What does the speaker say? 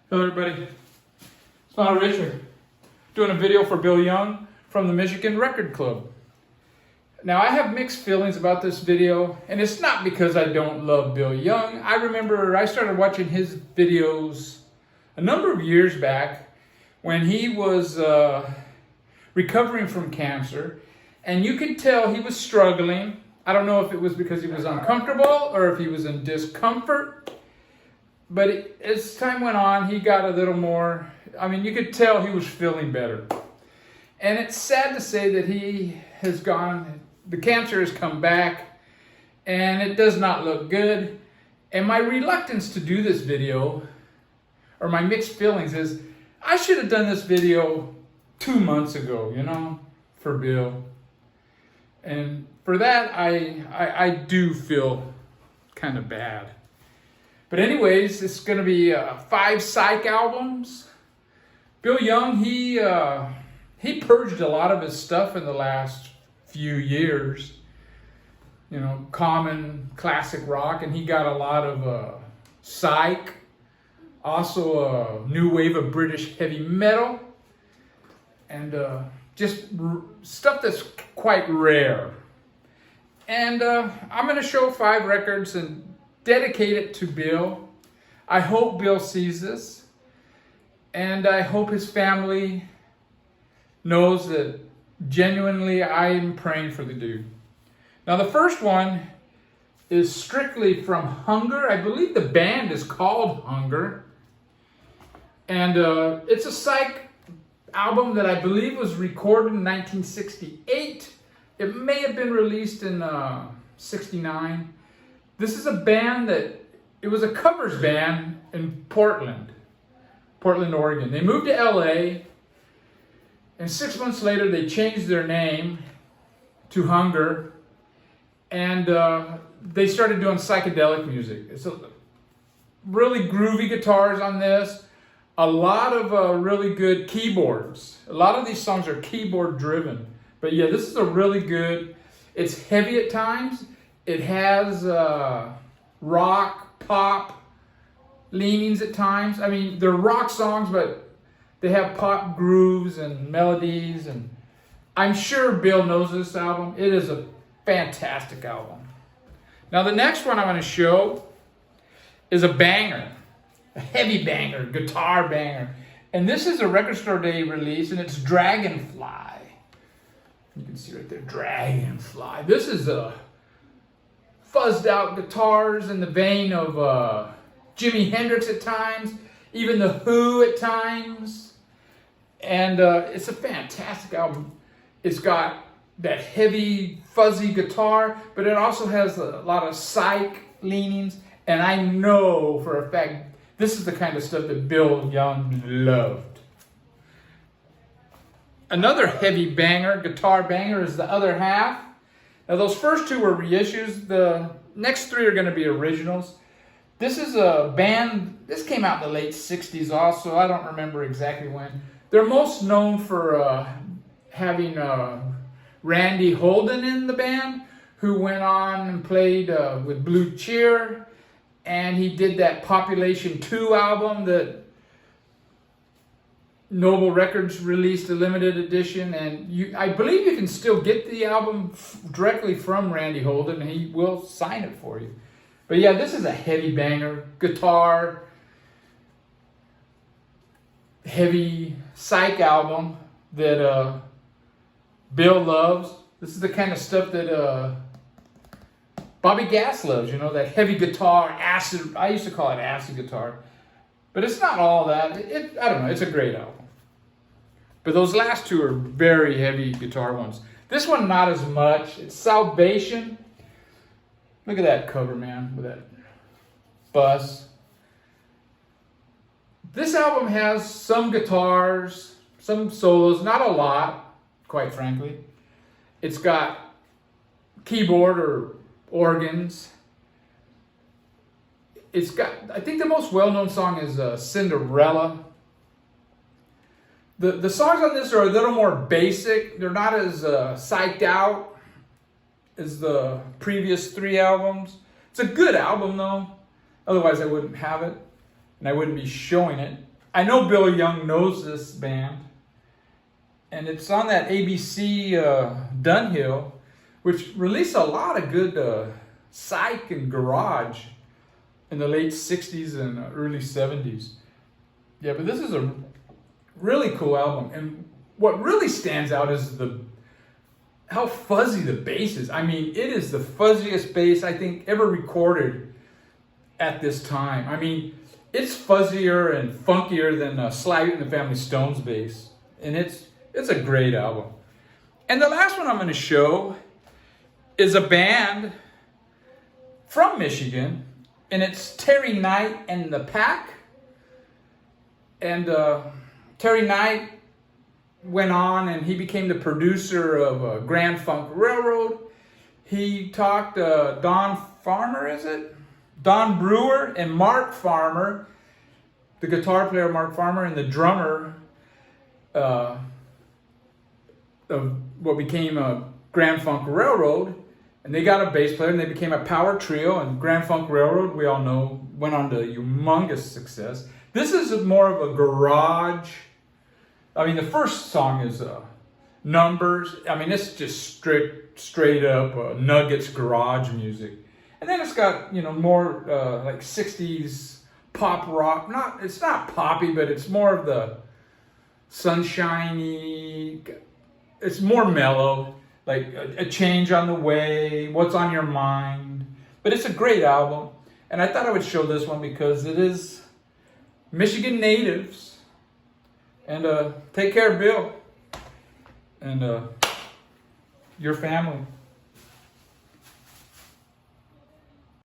Hello everybody, it's Lionel Richard doing a video for Bill Young from the Michigan Record Club. Now I have mixed feelings about this video, and it's not because I don't love Bill Young. I remember I started watching his videos a number of years back when he was recovering from cancer, and you could tell he was struggling. I don't know if it was because he was uncomfortable or if he was in discomfort. But as time went on, he got a little more, you could tell he was feeling better. And it's sad to say that he has gone, the cancer has come back, and it does not look good. And my reluctance to do this video, or my mixed feelings, is I should have done this video 2 months ago, for Bill. And for that, I do feel kind of bad. But anyways, it's going to be 5 Psych albums. Bill Young, he purged a lot of his stuff in the last few years. Common classic rock, and he got a lot of Psych, also a new wave of British heavy metal, and just stuff that's quite rare. And I'm going to show 5 records and dedicate it to Bill. I hope Bill sees this, and I hope his family knows that genuinely I am praying for the dude. Now the first one is strictly from Hunger. I believe the band is called Hunger, and it's a Psych album that I believe was recorded in 1968. It may have been released in 69. This is a band it was a covers band in Portland, Oregon. They moved to LA, and 6 months later they changed their name to Hunger, and they started doing psychedelic music. It's really groovy guitars on this, a lot of really good keyboards. A lot of these songs are keyboard driven, but yeah, this is a really good, it's heavy at times. It has rock, pop leanings at times. They're rock songs, but they have pop grooves and melodies. And I'm sure Bill knows this album. It is a fantastic album. Now, the next one I'm going to show is a banger, a heavy banger, guitar banger. And this is a Record Store Day release, and it's Dragonfly. You can see right there, Dragonfly. This is a fuzzed out guitars in the vein of Jimi Hendrix at times, even The Who at times. And it's a fantastic album. It's got that heavy, fuzzy guitar, but it also has a lot of Psych leanings. And I know for a fact, this is the kind of stuff that Bill Young loved. Another heavy banger, guitar banger, is The Other Half. Now those first 2 were reissues. The next 3 are going to be originals. This is a band, this came out in the late 60s also. I don't remember exactly when. They're most known for having Randy Holden in the band, who went on and played with Blue Cheer. And he did that Population 2 album that Noble Records released a limited edition, and I believe you can still get the album directly from Randy Holden, and he will sign it for you. But yeah, this is a heavy banger, guitar, heavy Psych album that Bill loves. This is the kind of stuff that Bobby Gass loves, that heavy guitar, acid. I used to call it acid guitar. But it's not all that. I don't know, it's a great album. But those last 2 are very heavy guitar ones. This one, not as much. It's Salvation. Look at that cover, man, with that bus. This album has some guitars, some solos, not a lot, quite frankly. It's got keyboard or organs. It's got, I think the most well-known song is Cinderella. The songs on this are a little more basic. They're not as psyched out as the previous 3 albums. It's a good album though. Otherwise I wouldn't have it. and I wouldn't be showing it. I know Bill Young knows this band. And it's on that ABC Dunhill, which released a lot of good psych and garage in the late 60s and early 70s. Yeah, but this is a really cool album. And what really stands out is how fuzzy the bass is. I mean, it is the fuzziest bass I think ever recorded at this time. I mean, it's fuzzier and funkier than Sly and the Family Stone's bass. And it's a great album. And the last one I'm going to show is a band from Michigan, and it's Terry Knight and the Pack. And Terry Knight went on and he became the producer of Grand Funk Railroad. He talked Don Farmer, is it? Don Brewer and Mark Farmer, the guitar player Mark Farmer, and the drummer of what became a Grand Funk Railroad. And they got a bass player and they became a power trio. And Grand Funk Railroad, we all know, went on to humongous success. This is more of a garage. I mean, the first song is Numbers. I mean, it's just straight up Nuggets garage music. And then it's got, more like 60s pop rock. It's not poppy, but it's more of the sunshiny. It's more mellow, like a change on the way, what's on your mind. But it's a great album. And I thought I would show this one because it is Michigan natives. And take care, Bill. And your family.